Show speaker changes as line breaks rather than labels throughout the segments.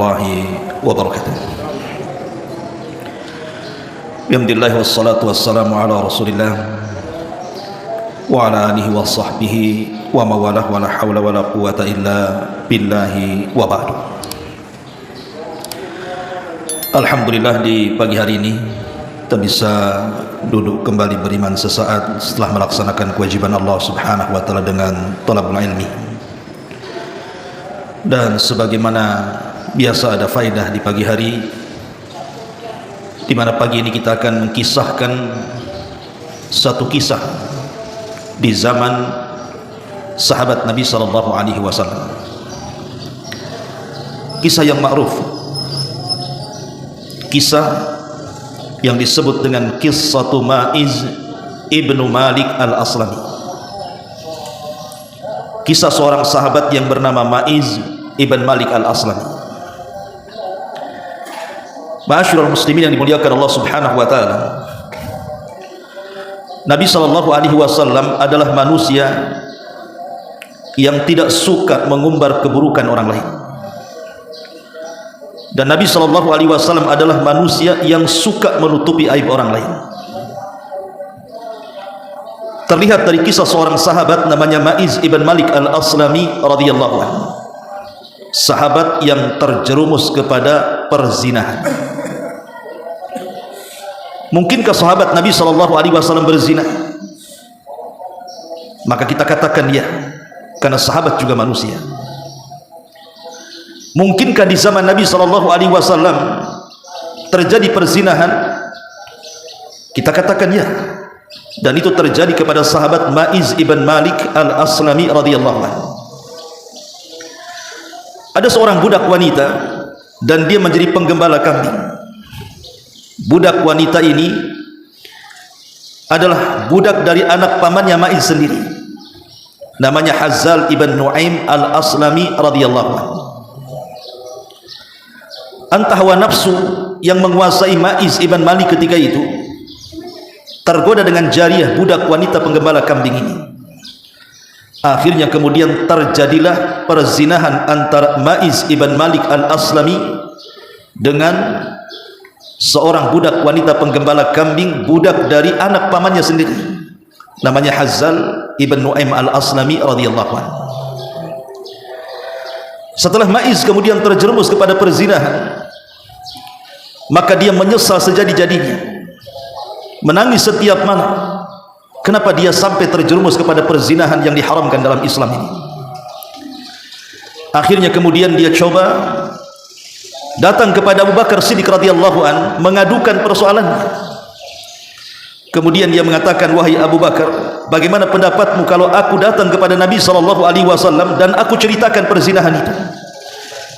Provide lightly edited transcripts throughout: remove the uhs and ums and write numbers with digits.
warahmatullahi wabarakatuh. Alhamdulillah wassalatu wassalamu ala Rasulillah wa ala alihi wa sahbihi wa mawalah wa la hawla wa la quwata illa billahi wa ba'du. Alhamdulillah di pagi hari ini kita bisa duduk kembali beriman sesaat setelah melaksanakan kewajiban Allah Subhanahu wa taala dengan thalabul ilmi. Dan sebagaimana biasa ada faedah di pagi hari, di mana pagi ini kita akan mengkisahkan satu kisah di zaman sahabat Nabi sallallahu alaihi wasallam. Kisah yang ma'ruf, kisah yang disebut dengan Qissatu Ma'iz ibnu Malik al-Aslami. Kisah seorang sahabat yang bernama Ma'iz ibn Malik al-Aslami. Ma'asyiral muslimin yang dimuliakan Allah Subhanahu wa taala, Nabi sallallahu alaihi wasallam adalah manusia yang tidak suka mengumbar keburukan orang lain. Dan Nabi sallallahu alaihi wasallam adalah manusia yang suka menutupi aib orang lain. Terlihat dari kisah seorang sahabat namanya Ma'iz ibn Malik al-Aslami radhiyallahu anhu, sahabat yang terjerumus kepada perzinahan. Mungkinkah sahabat Nabi sallallahu alaihi wasallam berzina? Maka kita katakan ya, karena sahabat juga manusia. Mungkinkah di zaman Nabi sallallahu alaihi wasallam terjadi perzinahan? Kita katakan ya. Dan itu terjadi kepada sahabat Ma'iz ibn Malik al-Aslami radhiyallahu anhu. Ada seorang budak wanita dan dia menjadi penggembala kambing. Budak wanita ini adalah budak dari anak pamannya Ma'iz sendiri, namanya Hazzal ibn Nu'aim al-Aslami radhiyallahu anhu. Entah hawa nafsu yang menguasai Ma'iz ibn Malik ketika itu, tergoda dengan jariyah budak wanita penggembala kambing ini. Akhirnya kemudian terjadilah perzinahan antara Ma'iz ibn Malik al-Aslami dengan seorang budak wanita penggembala kambing, budak dari anak pamannya sendiri, namanya Hazzal ibn Nu'aim al-Aslami radhiyallahu anhu. Setelah Ma'iz kemudian terjerumus kepada perzinahan, maka dia menyesal sejadi-jadinya, menangis setiap malam. Kenapa dia sampai terjerumus kepada perzinahan yang diharamkan dalam Islam ini? Akhirnya kemudian dia coba datang kepada Abu Bakar Siddiq radhiyallahu an, mengadukan persoalannya. Kemudian dia mengatakan, wahai Abu Bakar, bagaimana pendapatmu kalau aku datang kepada Nabi sallallahu alaihi wasallam dan aku ceritakan perzinahan itu,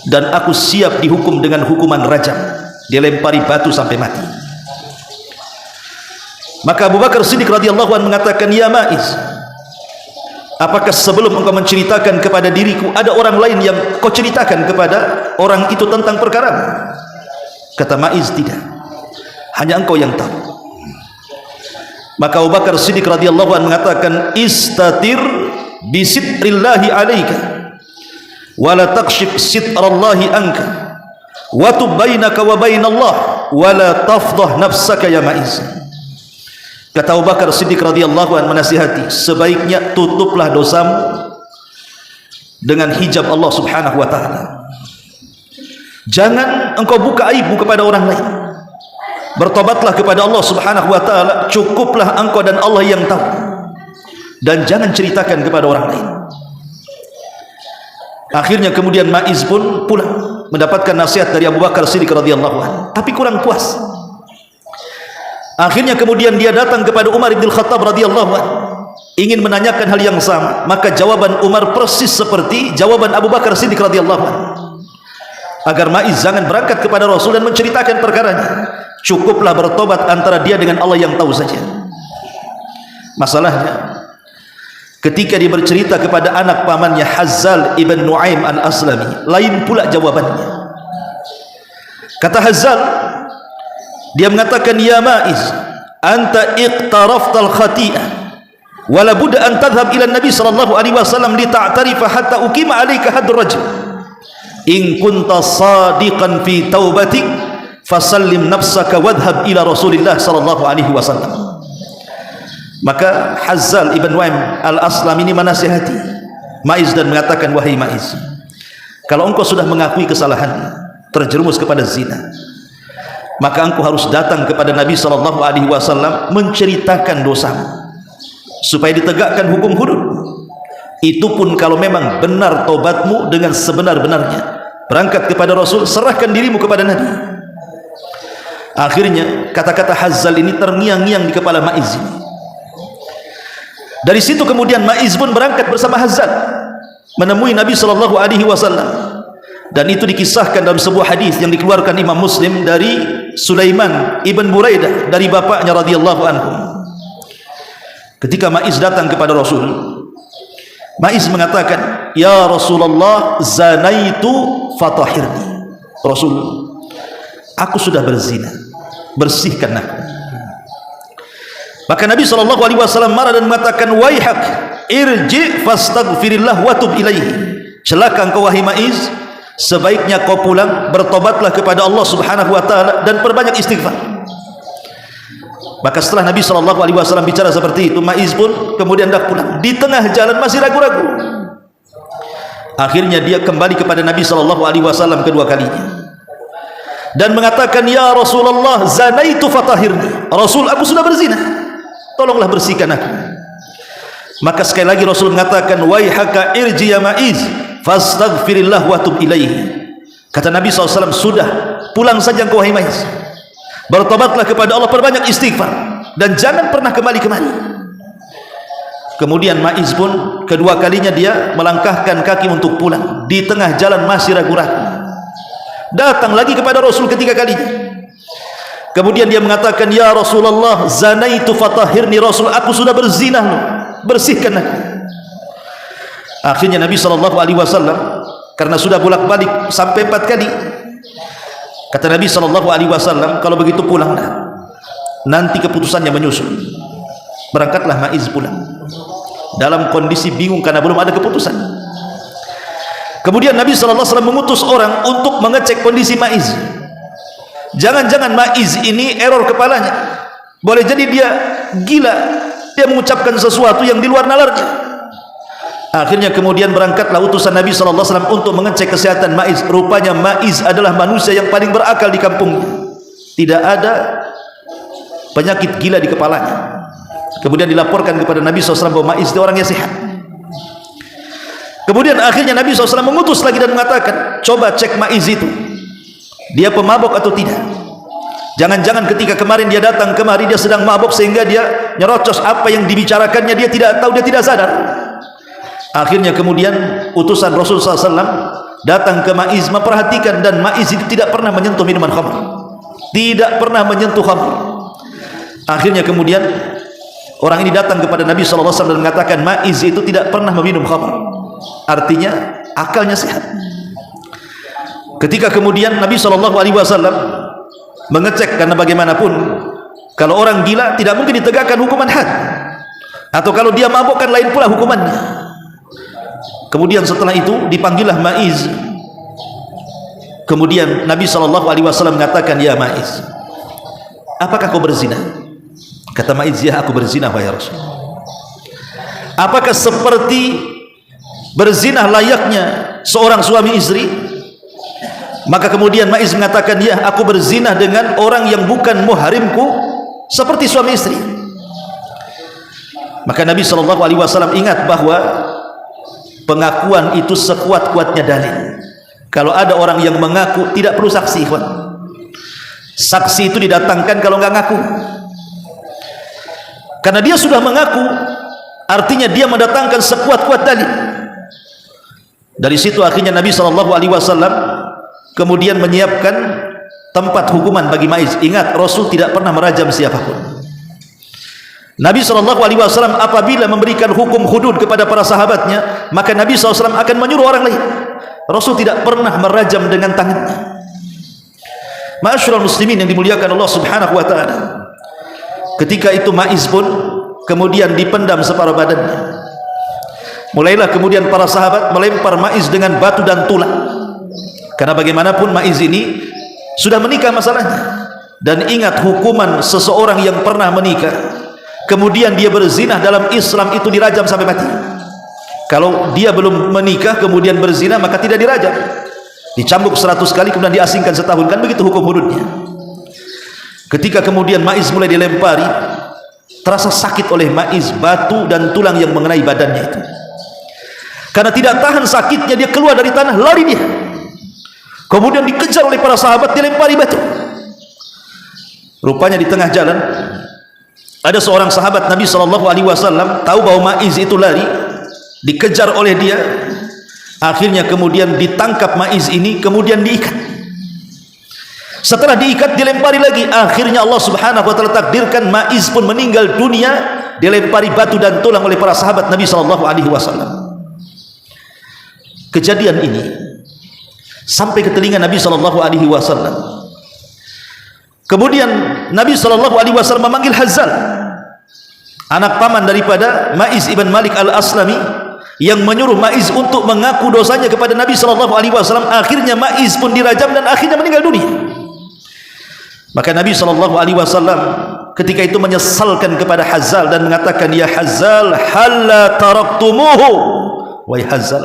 dan aku siap dihukum dengan hukuman rajam, dilempari batu sampai mati? Maka Abu Bakar Siddiq radhiyallahu anhu mengatakan, ya Ma'iz, apakah sebelum engkau menceritakan kepada diriku ada orang lain yang kau ceritakan kepada orang itu tentang perkara? Kata Ma'iz, tidak, hanya engkau yang tahu. Maka Abu Bakar Siddiq radhiyallahu anhu mengatakan, istatir bi sitrillahi alaika wa la taqshif sitrallahi anka wa tub bainaka wa bainallah wa la tafdah nafsaka ya Ma'iz. Kata Abu Bakar Siddiq radhiyallahu anhu menasihati, sebaiknya tutuplah dosamu dengan hijab Allah Subhanahu wa taala. Jangan engkau buka aibmu kepada orang lain. Bertobatlah kepada Allah Subhanahu wa taala, cukuplah engkau dan Allah yang tahu, dan jangan ceritakan kepada orang lain. Akhirnya kemudian Ma'iz pun pulang mendapatkan nasihat dari Abu Bakar Siddiq radhiyallahu anhu, tapi kurang puas. Akhirnya kemudian dia datang kepada Umar bin Khattab radhiyallahu anhu, ingin menanyakan hal yang sama. Maka jawaban Umar persis seperti jawaban Abu Bakar Siddiq radhiyallahu anhu, agar Ma'iz jangan berangkat kepada Rasul dan menceritakan perkaranya. Cukuplah bertobat antara dia dengan Allah yang tahu saja. Masalahnya, ketika dia bercerita kepada anak pamannya Hazzal ibn Nu'aim al-Aslami, lain pula jawabannya. Kata Hazzal, dia mengatakan, ya Ma'iz, anta iqtaraftal khati'ah wala budda an tadhhab ila Nabi sallallahu alaihi wasallam li ta'tarifa hatta uqima alayka hadd rajul. in kunta sadiqan fi taubatik fasallim nafsaka wadhhab ila Rasulillah sallallahu alaihi wasallam. Maka Hazzal ibn Waim al-Aslam ini menasihati Maiz dan mengatakan, wahai Maiz, kalau engkau sudah mengakui kesalahan, terjerumus kepada zina, maka engkau harus datang kepada Nabi sallallahu alaihi wasallam menceritakan dosamu supaya ditegakkan hukum hudud. Itu pun kalau memang benar taubatmu dengan sebenar-benarnya. Berangkat kepada Rasul, serahkan dirimu kepada Nabi. Akhirnya kata-kata Hazzal ini terngiang-ngiang di kepala Maiz ini. Dari situ kemudian Maiz pun berangkat bersama Hazzal menemui Nabi sallallahu alaihi wasallam. Dan itu dikisahkan dalam sebuah hadis yang dikeluarkan Imam Muslim dari Sulaiman ibn Buraidah dari bapaknya radhiyallahu anhu. Ketika Maiz datang kepada Rasul, Maiz mengatakan, ya Rasulullah, zanaitu fatahirni. Rasul, aku sudah berzina, bersihkan aku. Maka Nabi SAW marah dan mengatakan, waihak, irji fastaghfirillah wa tub ilaihi. Celaka engkau wahai Maiz, sebaiknya kau pulang, bertobatlah kepada Allah subhanahu wa ta'ala dan perbanyak istighfar. Maka setelah Nabi SAW bicara seperti itu, Maiz pun kemudian dah pulang. Di tengah jalan masih ragu-ragu. Akhirnya dia kembali kepada Nabi SAW kedua kalinya dan mengatakan, ya Rasulullah, zanaitu fatahirni. Rasul, aku sudah berzina, tolonglah bersihkan aku. Maka sekali lagi Rasul mengatakan, waihaka irji ya Maiz fastaghfirillah wa tub ilaihi. Kata Nabi SAW, sudah, pulang saja engkau wahai Maiz, bertobatlah kepada Allah, perbanyak istighfar, dan jangan pernah kembali kemari. Kemudian Maiz pun kedua kalinya dia melangkahkan kaki untuk pulang. Di tengah jalan masih ragu-ragu. Datang lagi kepada Rasul ketiga kalinya. Kemudian dia mengatakan, ya Rasulullah, zanaitu fatahirni. Rasul, aku sudah berzina, bersihkan aku. Akhirnya Nabi SAW, karena sudah bolak-balik sampai 4 kali, kata Nabi SAW, kalau begitu pulanglah, nanti keputusannya menyusul. Berangkatlah Maiz pulang dalam kondisi bingung karena belum ada keputusan. Kemudian Nabi SAW mengutus orang untuk mengecek kondisi Maiz. Jangan-jangan Maiz ini error kepalanya, boleh jadi dia gila, dia mengucapkan sesuatu yang di luar nalarnya. Akhirnya kemudian berangkatlah utusan Nabi SAW untuk mengecek kesehatan Maiz. Rupanya Maiz adalah manusia yang paling berakal di kampungnya, tidak ada penyakit gila di kepalanya. Kemudian dilaporkan kepada Nabi SAW bahwa Maiz itu orangnya sehat. Kemudian akhirnya Nabi SAW mengutus lagi dan mengatakan, coba cek Maiz itu, dia pemabok atau tidak. Jangan-jangan ketika kemarin dia datang kemari dia sedang mabok sehingga dia nyerocos apa yang dibicarakannya, dia tidak tahu, dia tidak sadar. Akhirnya kemudian utusan Rasul SAW datang ke Maiz memperhatikan, dan Maiz itu tidak pernah menyentuh minuman khamr, tidak pernah menyentuh khamr. Akhirnya kemudian orang ini datang kepada Nabi SAW dan mengatakan, Maiz itu tidak pernah meminum khamr, artinya akalnya sehat. Ketika kemudian Nabi SAW mengecek, karena bagaimanapun kalau orang gila tidak mungkin ditegakkan hukuman had, atau kalau dia mabuk kan lain pula hukumannya. Kemudian setelah itu dipanggillah Maiz. Kemudian Nabi SAW mengatakan, ya Maiz, apakah kau berzina? Kata Maiz, ya aku berzina wahai Rasul. Apakah seperti berzina layaknya seorang suami istri? Maka kemudian Maiz mengatakan, ya aku berzina dengan orang yang bukan muhrimku, seperti suami istri. Maka Nabi SAW ingat bahwa pengakuan itu sekuat-kuatnya dalil. Kalau ada orang yang mengaku, tidak perlu saksi. Saksi itu didatangkan kalau nggak ngaku. Karena dia sudah mengaku, artinya dia mendatangkan sekuat-kuat dalil. Dari situ akhirnya Nabi SAW kemudian menyiapkan tempat hukuman bagi Maiz. Ingat, Rasul tidak pernah merajam siapapun. Nabi SAW apabila memberikan hukum hudud kepada para sahabatnya, maka Nabi SAW akan menyuruh orang lain. Rasul tidak pernah merajam dengan tangannya. Ma'asyiral muslimin yang dimuliakan Allah Subhanahu wa ta'ala, ketika itu Maiz pun kemudian dipendam separuh badannya. Mulailah kemudian para sahabat melempar Maiz dengan batu dan tulang. Karena bagaimanapun Maiz ini sudah menikah masalahnya. Dan ingat, hukuman seseorang yang pernah menikah kemudian dia berzina dalam Islam itu dirajam sampai mati. Kalau dia belum menikah kemudian berzina maka tidak dirajam, dicambuk 100 kali kemudian diasingkan setahun. Kan begitu hukum hududnya. Ketika kemudian Maiz mulai dilempari, terasa sakit oleh Maiz batu dan tulang yang mengenai badannya itu. Karena tidak tahan sakitnya, dia keluar dari tanah, lari dia. Kemudian dikejar oleh para sahabat, dilempari batu. Rupanya di tengah jalan ada seorang sahabat Nabi SAW tahu bahwa Maiz itu lari, dikejar oleh dia. Akhirnya kemudian ditangkap Maiz ini, kemudian diikat. Setelah diikat dilempari lagi. Akhirnya Allah Subhanahu wa taala takdirkan Maiz pun meninggal dunia, dilempari batu dan tulang oleh para sahabat Nabi SAW. Kejadian ini sampai ke telinga Nabi SAW. Kemudian Nabi SAW memanggil Hazzal, anak paman daripada Maiz ibn Malik al-Aslami, yang menyuruh Maiz untuk mengaku dosanya kepada Nabi SAW. Akhirnya Maiz pun dirajam dan akhirnya meninggal dunia. Maka Nabi SAW ketika itu menyesalkan kepada Hazzal dan mengatakan, ya Hazzal, halla taraktumuhu, wahai Hazzal,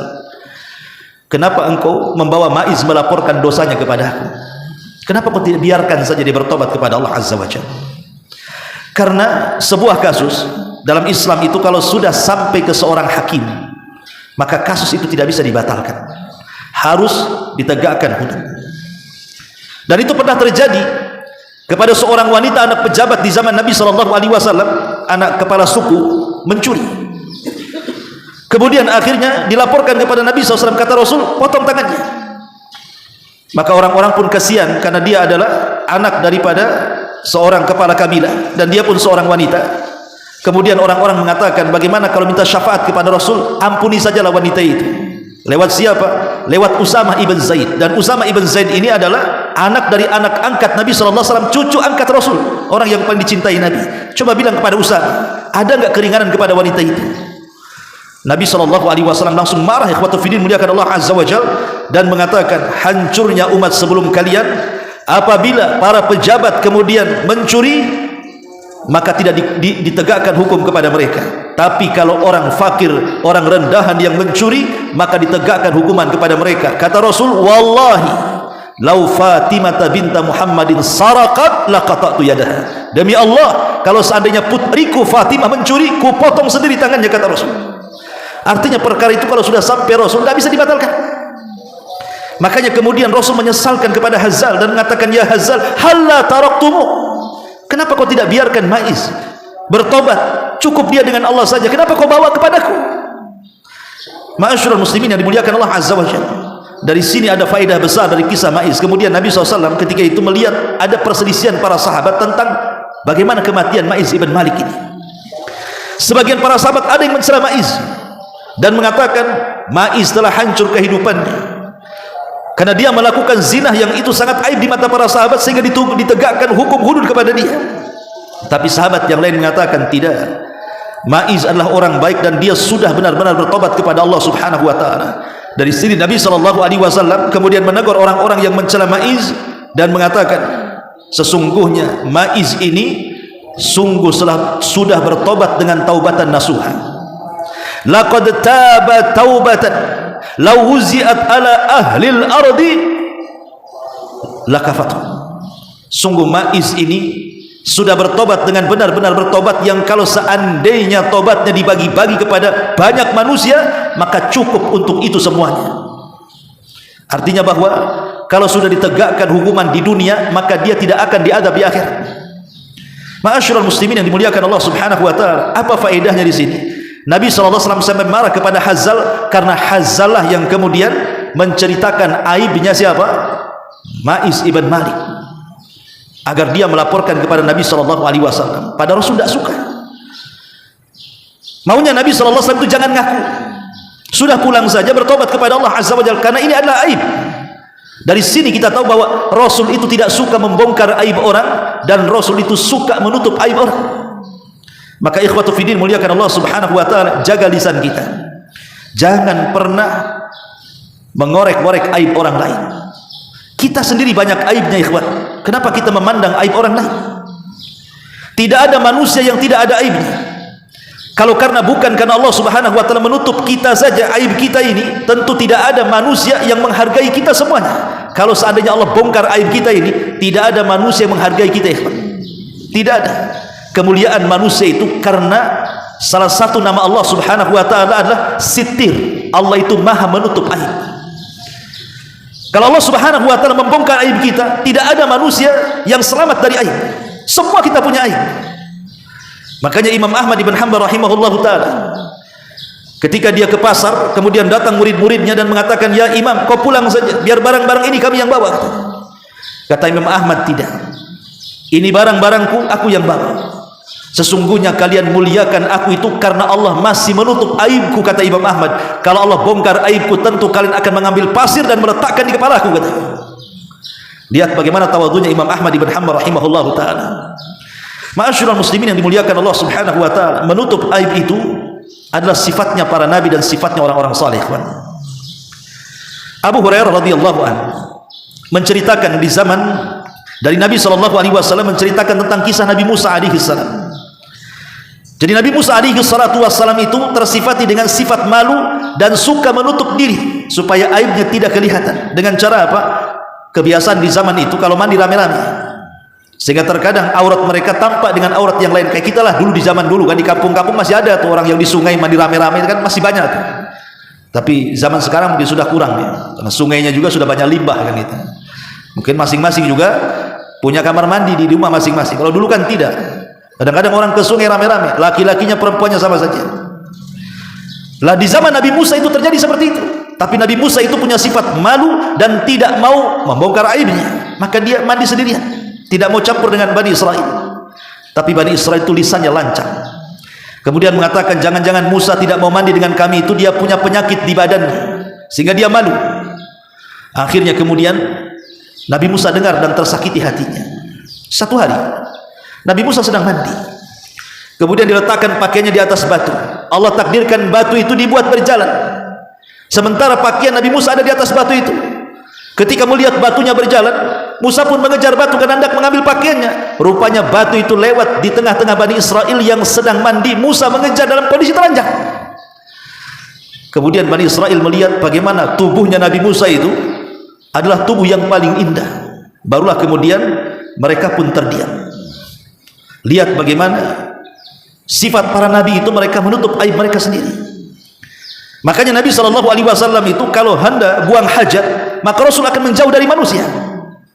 kenapa engkau membawa Maiz melaporkan dosanya kepada aku? Kenapa kau tidak biarkan saja dia bertobat kepada Allah Azza wa Jalla? Karena sebuah kasus dalam Islam itu kalau sudah sampai ke seorang hakim, maka kasus itu tidak bisa dibatalkan, harus ditegakkan hudud. Dan itu pernah terjadi kepada seorang wanita anak pejabat di zaman Nabi SAW, anak kepala suku, mencuri. Kemudian akhirnya dilaporkan kepada Nabi SAW, kata Rasul, potong tangannya. Maka orang-orang pun kasihan karena dia adalah anak daripada seorang kepala kabilah dan dia pun seorang wanita. Kemudian orang-orang mengatakan, bagaimana kalau minta syafaat kepada Rasul, ampuni sajalah wanita itu. Lewat siapa? Lewat Usamah ibn Zaid. Dan Usamah ibn Zaid ini adalah anak dari anak angkat Nabi SAW, cucu angkat Rasul, orang yang paling dicintai Nabi. Coba bilang kepada Usamah, ada enggak keringanan kepada wanita itu? Nabi SAW langsung marah, ikhwatu fiddin, muliakan Allah Azza wa Jal, dan mengatakan, hancurnya umat sebelum kalian apabila para pejabat kemudian mencuri, maka tidak ditegakkan hukum kepada mereka. Tapi kalau orang fakir, orang rendahan yang mencuri, maka ditegakkan hukuman kepada mereka. Kata Rasul, wallahi lau Fatimah binta Muhammadin saraqat laqata'tu yadaha. Demi Allah, kalau seandainya putriku Fatimah mencuri, ku potong sendiri tangannya, kata Rasul. Artinya perkara itu kalau sudah sampai Rasul tidak bisa dibatalkan. Makanya kemudian Rasul menyesalkan kepada Hazzal dan mengatakan, ya Hazzal, halla taraktumu, kenapa kau tidak biarkan Maiz bertobat? Cukup dia dengan Allah saja, kenapa kau bawa kepadaku? Ma'asyiral muslimin yang dimuliakan Allah Azza wa Jalla, dari sini ada faedah besar dari kisah Maiz. Kemudian Nabi SAW ketika itu melihat ada perselisihan para sahabat tentang bagaimana kematian Maiz ibn Malik ini. Sebagian para sahabat ada yang mencela Maiz dan mengatakan Maiz telah hancur kehidupannya karena dia melakukan zina yang itu sangat aib di mata para sahabat sehingga ditegakkan hukum hudud kepada dia. Tapi sahabat yang lain mengatakan tidak, Maiz adalah orang baik dan dia sudah benar-benar bertobat kepada Allah Subhanahu wa taala. Dari sini Nabi SAW kemudian menegur orang-orang yang mencela Maiz dan mengatakan, sesungguhnya Maiz ini sungguh sudah bertobat dengan taubatan nasuha. Laqad taba taubatan law wuzi'at ala ahli al-ardi lakafatu. Sungguh Maiz ini sudah bertobat dengan benar-benar bertobat yang kalau seandainya tobatnya dibagi-bagi kepada banyak manusia maka cukup untuk itu semuanya. Artinya bahwa kalau sudah ditegakkan hukuman di dunia maka dia tidak akan diadab di akhirat. Ma'asyiral muslimin yang dimuliakan Allah Subhanahu wa taala, apa faedahnya di sini? Nabi SAW sampai marah kepada Hazzal karena Hazzal lah yang kemudian menceritakan aibnya siapa? Maiz ibn Malik, agar dia melaporkan kepada Nabi SAW. Pada Rasul tidak suka. Maunya Nabi SAW itu jangan ngaku, sudah pulang saja bertobat kepada Allah Azza wa Jalla, karena ini adalah aib. Dari sini kita tahu bahwa Rasul itu tidak suka membongkar aib orang dan Rasul itu suka menutup aib orang. Maka ikhwatu fiddin muliakan Allah Subhanahu wa taala, jaga lisan kita. Jangan pernah mengorek-ngorek aib orang lain. Kita sendiri banyak aibnya ikhwan. Kenapa kita memandang aib orang lain? Tidak ada manusia yang tidak ada aibnya. Kalau bukan karena Allah Subhanahu wa taala menutup kita saja aib kita ini, tentu tidak ada manusia yang menghargai kita semuanya. Kalau seandainya Allah bongkar aib kita ini, tidak ada manusia yang menghargai kita ikhwan. Tidak ada. Kemuliaan manusia itu karena salah satu nama Allah Subhanahu wa taala adalah Sitir. Allah itu Maha menutup aib. Kalau Allah Subhanahu wa taala membongkar aib kita, tidak ada manusia yang selamat dari aib. Semua kita punya aib. Makanya Imam Ahmad ibn Hanbal rahimahullahu taala, ketika dia ke pasar, kemudian datang murid-muridnya dan mengatakan, "Ya Imam, kau pulang saja, biar barang-barang ini kami yang bawa." Kata Imam Ahmad, "Tidak. Ini barang-barangku, aku yang bawa. Sesungguhnya kalian muliakan aku itu karena Allah masih menutup aibku," kata Imam Ahmad. "Kalau Allah bongkar aibku, tentu kalian akan mengambil pasir dan meletakkan di kepalaku," kata. Lihat bagaimana tawadhunya Imam Ahmad ibn Hanbal rahimahullahu taala. Ma'asyiral muslimin yang dimuliakan Allah Subhanahu wa taala, menutup aib itu adalah sifatnya para nabi dan sifatnya orang-orang saleh. Abu Hurairah radhiyallahu anhu menceritakan di zaman dari Nabi sallallahu alaihi wasallam, menceritakan tentang kisah Nabi Musa alaihi salam. Jadi Nabi Musa alaihi salatu wasallam itu tersifati dengan sifat malu dan suka menutup diri supaya aibnya tidak kelihatan. Dengan cara apa? Kebiasaan di zaman itu kalau mandi rame-rame, sehingga terkadang aurat mereka tampak dengan aurat yang lain. Kayak kita lah dulu di zaman dulu kan, di kampung-kampung masih ada tuh orang yang di sungai mandi rame-rame kan, masih banyak tuh. Tapi zaman sekarang mungkin sudah kurang ya, karena sungainya juga sudah banyak limbah kan itu. Mungkin masing-masing juga punya kamar mandi di rumah masing-masing. Kalau dulu kan tidak. Kadang-kadang orang ke sungai rame-rame, laki-lakinya perempuannya sama saja. Lah di zaman Nabi Musa itu terjadi seperti itu. Tapi Nabi Musa itu punya sifat malu dan tidak mau membongkar aibnya, maka dia mandi sendirian, tidak mau campur dengan Bani Israel. Tapi Bani Israel itu lisannya lancang, kemudian mengatakan, jangan-jangan Musa tidak mau mandi dengan kami, itu dia punya penyakit di badannya sehingga dia malu. Akhirnya kemudian Nabi Musa dengar dan tersakiti hatinya. Satu hari Nabi Musa sedang mandi, kemudian diletakkan pakaiannya di atas batu. Allah takdirkan batu itu dibuat berjalan, sementara pakaian Nabi Musa ada di atas batu itu. Ketika melihat batunya berjalan, Musa pun mengejar batu dan hendak mengambil pakaiannya. Rupanya batu itu lewat di tengah-tengah Bani Israel yang sedang mandi. Musa mengejar dalam kondisi telanjang. Kemudian Bani Israel melihat bagaimana tubuhnya Nabi Musa itu adalah tubuh yang paling indah. Barulah kemudian mereka pun terdiam. Lihat bagaimana sifat para nabi itu, mereka menutup aib mereka sendiri. Makanya Nabi SAW itu kalau hendak buang hajat, maka Rasul akan menjauh dari manusia.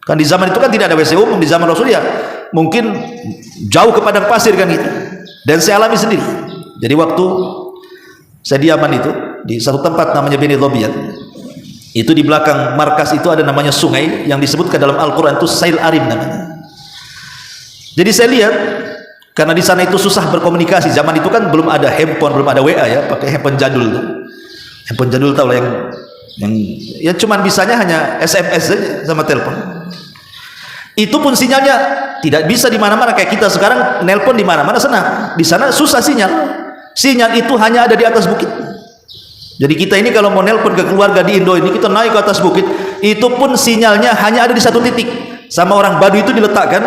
Kan di zaman itu kan tidak ada WC umum, di zaman Rasul ya mungkin jauh ke padang pasir kan gitu. Dan saya alami sendiri. Jadi waktu saya di Yaman itu, di satu tempat namanya Beni Dhobiat, itu di belakang markas itu ada namanya sungai yang disebutkan dalam Al-Quran itu Sail Arim namanya. Jadi saya lihat, karena di sana itu susah berkomunikasi. Zaman itu kan belum ada handphone, belum ada WA ya, pakai handphone jadul tuh. Handphone jadul tahu lah, yang ya cuman bisanya hanya SMS saja sama telepon. Itu pun sinyalnya tidak bisa di mana-mana kayak kita sekarang nelpon di mana-mana senang. Di sana susah sinyal. Sinyal itu hanya ada di atas bukit. Jadi kita ini kalau mau nelpon ke keluarga di Indo ini, kita naik ke atas bukit, itu pun sinyalnya hanya ada di satu titik. Sama orang Baduy itu diletakkan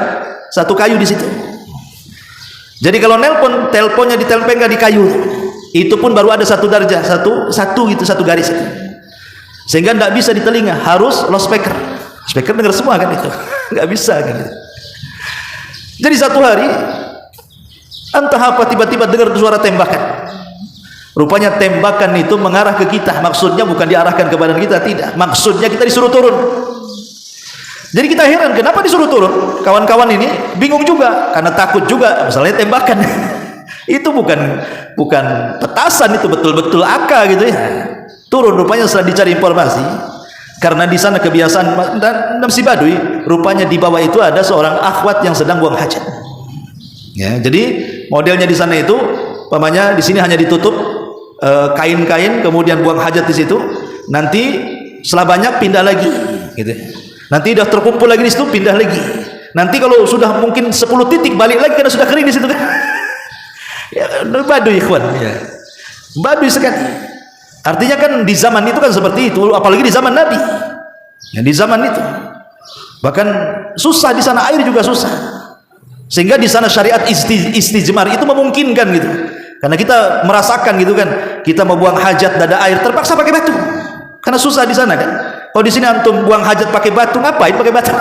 satu kayu di situ. Jadi kalau nelpon, teleponnya ditempelkan di kayu. Itu pun baru ada satu darjah, satu garis itu. Sehingga tidak bisa di telinga, harus loudspeaker. Speaker dengar semua kan itu, nggak bisa kan itu. Jadi satu hari, entah apa tiba-tiba dengar suara tembakan. Rupanya tembakan itu mengarah ke kita. Maksudnya bukan diarahkan ke badan kita, tidak. Maksudnya kita disuruh turun. Jadi kita heran, kenapa disuruh turun? Kawan-kawan ini bingung juga, karena takut juga, misalnya tembakan. Itu bukan petasan, itu betul-betul AK gitu ya. Turun, rupanya setelah dicari informasi, karena di sana kebiasaan dan si Baduy, rupanya di bawah itu ada seorang akhwat yang sedang buang hajat. Ya, jadi modelnya di sana itu, umpamanya di sini hanya ditutup kain-kain, kemudian buang hajat di situ. Nanti setelah banyak pindah lagi, gitu. Nanti sudah terkumpul lagi di situ, pindah lagi. Nanti kalau sudah mungkin 10 titik balik lagi karena sudah kering di situ kan. Ya, Baduy ikhwan, ya. Baduy sekali. Artinya kan di zaman itu kan seperti itu, apalagi di zaman Nabi. Ya, di zaman itu. Bahkan susah di sana, air juga susah. Sehingga di sana syariat istijmar itu memungkinkan gitu. Karena kita merasakan gitu kan, kita mau buang hajat, tidak ada air, terpaksa pakai batu. Karena susah di sana kan. Kalau di sini antum buang hajat pakai batu, ngapain pakai batu?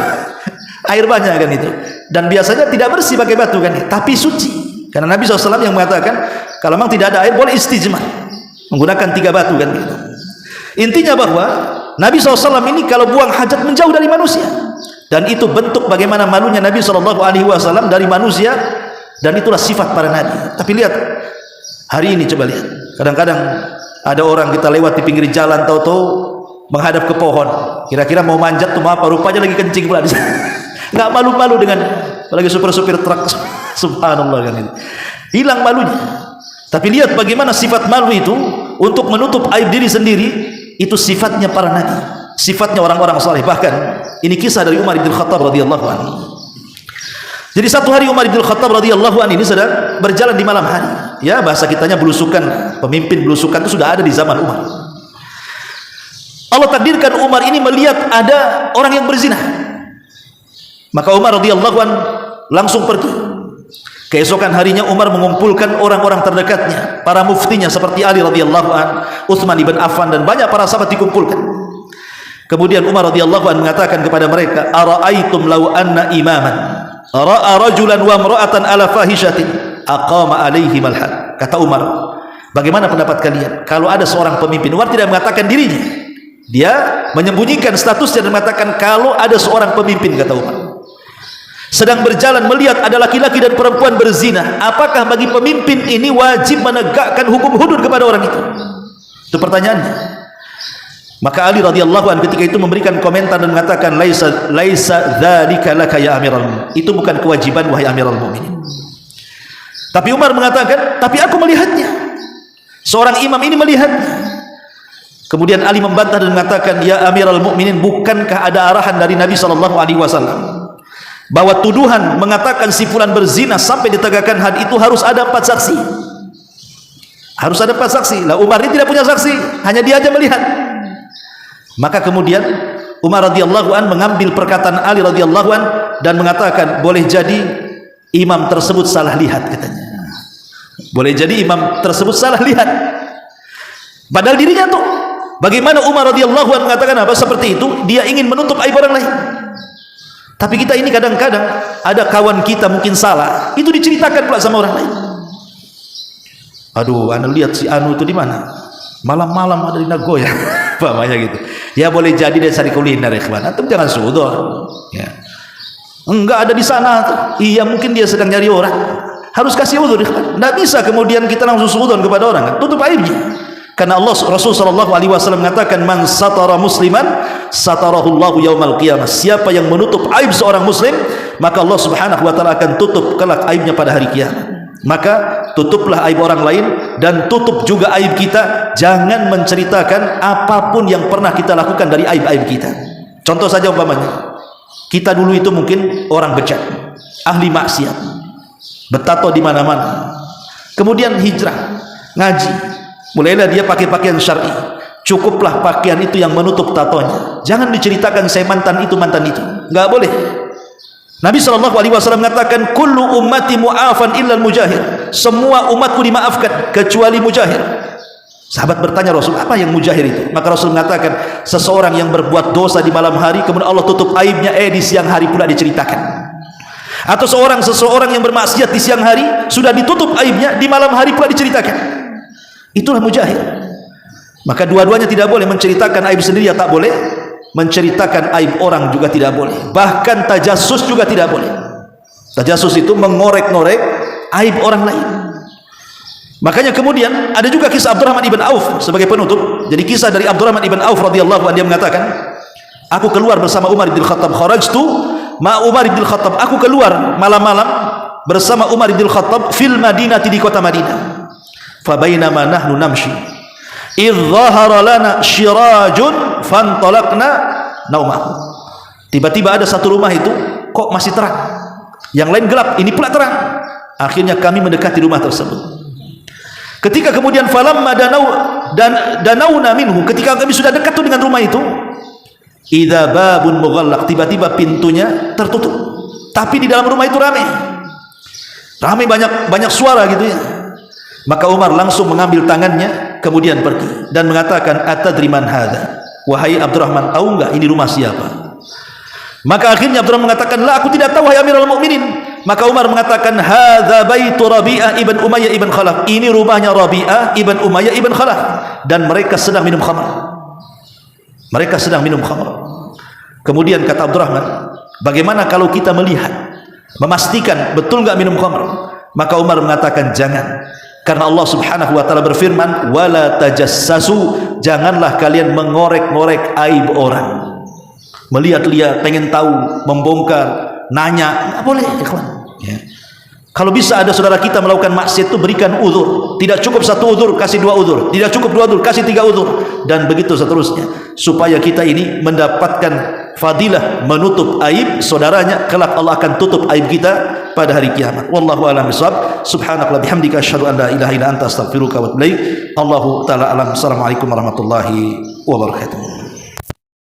Air banyak kan itu. Dan biasanya tidak bersih pakai batu kan, tapi suci. Karena Nabi SAW yang mengatakan, kalau memang tidak ada air boleh istijmar, menggunakan 3 batu kan gitu. Intinya bahwa Nabi SAW ini kalau buang hajat menjauh dari manusia, dan itu bentuk bagaimana malunya Nabi SAW dari manusia, dan itulah sifat para nabi. Tapi lihat hari ini, coba lihat, kadang-kadang ada orang kita lewat di pinggir jalan, tahu-tahu menghadap ke pohon, kira-kira mau manjat tuh apa, rupanya lagi kencing pula di sana. Nggak malu-malu dengan apalagi supir truk, subhanallah kan itu. Hilang malunya. Tapi lihat bagaimana sifat malu itu untuk menutup aib diri sendiri, itu sifatnya para nabi, sifatnya orang-orang saleh. Bahkan ini kisah dari Umar bin Khattab radhiyallahu anhu. Jadi satu hari Umar bin Khattab radhiyallahu anhu ini sedang berjalan di malam hari. Ya, bahasa kitanya belusukan, pemimpin belusukan itu sudah ada di zaman Umar. Allah takdirkan Umar ini melihat ada orang yang berzina. Maka Umar radhiyallahu anhu langsung pergi. Keesokan harinya Umar mengumpulkan orang-orang terdekatnya, para muftinya seperti Ali radhiyallahu anhu, Utsman ibn Affan, dan banyak para sahabat dikumpulkan. Kemudian Umar radhiyallahu anhu mengatakan kepada mereka, "Ara'aitum law anna imaman ra'a rajulan wa imra'atan ala fahishatin aqama alaihim al-had." Kata Umar, bagaimana pendapat kalian kalau ada seorang pemimpin? Umar tidak mengatakan dirinya, dia menyembunyikan statusnya dan mengatakan kalau ada seorang pemimpin, kata Umar, sedang berjalan melihat ada laki-laki dan perempuan berzina, apakah bagi pemimpin ini wajib menegakkan hukum hudud kepada orang itu? Itu pertanyaannya. Maka Ali radhiyallahu anhu ketika itu memberikan komentar dan mengatakan, laisa dzalika laka ya amiral mu'minin. Itu bukan kewajiban wahai amiral mu'minin. Tapi Umar mengatakan, tapi aku melihatnya. Seorang imam ini melihatnya. Kemudian Ali membantah dan mengatakan, ya amiral mu'minin, bukankah ada arahan dari Nabi SAW bahwa tuduhan mengatakan si fulan berzina sampai ditegakkan had itu harus ada 4 saksi. Harus ada 4 saksi. Lah Umar ini tidak punya saksi, hanya dia aja melihat. Maka kemudian Umar radhiyallahu an mengambil perkataan Ali radhiyallahu an dan mengatakan, boleh jadi imam tersebut salah lihat, katanya. Boleh jadi imam tersebut salah lihat. Padahal dirinya tuh, bagaimana Umar radhiyallahu an mengatakan apa seperti itu? Dia ingin menutup aib orang lain. Tapi kita ini kadang-kadang ada kawan kita mungkin salah, itu diceritakan pula sama orang lain. Aduh, anda lihat si Anu itu di mana? Malam-malam ada di Nagoya, pamanya gitu. Ya boleh jadi dia cari kuliner, ikhwan. Antum jangan suudzon. Ya. Enggak ada di sana tuh. Iya, mungkin dia sedang nyari orang. Harus kasih udzur, ikhwan. Enggak bisa kemudian kita langsung suudzon kepada orang. Tutup aibnya. Karena Allah Rasul sallallahu alaihi wasallam mengatakan, man satara musliman satarahullahu yaumal qiyamah. Siapa yang menutup aib seorang muslim, maka Allah Subhanahu wa taala akan tutup kelak aibnya pada hari kiamat. Maka tutuplah aib orang lain dan tutup juga aib kita. Jangan menceritakan apapun yang pernah kita lakukan dari aib-aib kita. Contoh saja umpamanya, kita dulu itu mungkin orang bejat, ahli maksiat, bertato di mana-mana. Kemudian hijrah, ngaji, mulailah dia pakai pakaian syar'i. Cukuplah pakaian itu yang menutup tatonya. Jangan diceritakan saya mantan itu, enggak boleh. Nabi SAW mengatakan, kullu ummati mu'afan illal mujahir. Semua umatku dimaafkan kecuali mujahir. Sahabat bertanya Rasul, apa yang mujahir itu? Maka Rasul mengatakan, seseorang yang berbuat dosa di malam hari kemudian Allah tutup aibnya, di siang hari pula diceritakan. Atau seseorang yang bermaksiat di siang hari sudah ditutup aibnya, di malam hari pula diceritakan. Itulah mujahir. Maka dua-duanya tidak boleh. Menceritakan aib sendiri ya tak boleh, menceritakan aib orang juga tidak boleh. Bahkan tajassus juga tidak boleh. Tajassus itu mengorek-ngorek aib orang lain. Makanya kemudian ada juga kisah Abdurrahman ibn Auf sebagai penutup. Jadi kisah dari Abdurrahman ibn Auf radhiyallahu anhu, dia mengatakan, aku keluar bersama Umar bin Khattab, kharajtu ma Umar bin Khattab. Aku keluar malam-malam bersama Umar bin Khattab fil Madinati, di kota Madinah. Fa bainama nahnu namshi idh dhahara lana syirajun fantalaqna naumah. Tiba-tiba ada satu rumah itu kok masih terang, yang lain gelap, ini pula terang. Akhirnya kami mendekati rumah tersebut. Ketika kemudian falamma danauna minhu, ketika kami sudah dekat dengan rumah itu, idza babun mughallaq, tiba-tiba pintunya tertutup, tapi di dalam rumah itu ramai banyak suara gitu ya. Maka Umar langsung mengambil tangannya kemudian pergi dan mengatakan, atadri man hadza, wahai Abdurrahman, tahu enggak ini rumah siapa? Maka akhirnya Abdurrahman mengatakan, la, aku tidak tahu wahai Amirul Mukminin. Maka Umar mengatakan, hadza baitu Rabi'ah ibn Umayyah ibn Khalaf, ini rumahnya Rabi'ah ibn Umayyah ibn Khalaf, dan mereka sedang minum khamr. Kemudian kata Abdurrahman, bagaimana kalau kita melihat, memastikan betul enggak minum khamr? Maka Umar mengatakan, jangan, karena Allah Subhanahu wa taala berfirman, wala tajassasu, janganlah kalian mengorek-ngorek aib orang, melihat-lihat, pengen tahu, membongkar, nanya, enggak boleh, ikhwan ya. Kalau bisa ada saudara kita melakukan maksiat itu, berikan uzur. Tidak cukup 1 uzur, kasih 2 uzur. Tidak cukup 2 uzur, kasih 3 uzur, dan begitu seterusnya, supaya kita ini mendapatkan fadilah menutup aib saudaranya. Kelak Allah akan tutup aib kita pada hari kiamat. Wallahu a'lam bishawab. Subhanakallahumma bihamdika, asyhadu an la ilaha illa anta, astaghfiruka wa atubu ilaik. Allahu taala alam. Assalamualaikum warahmatullahi wabarakatuh.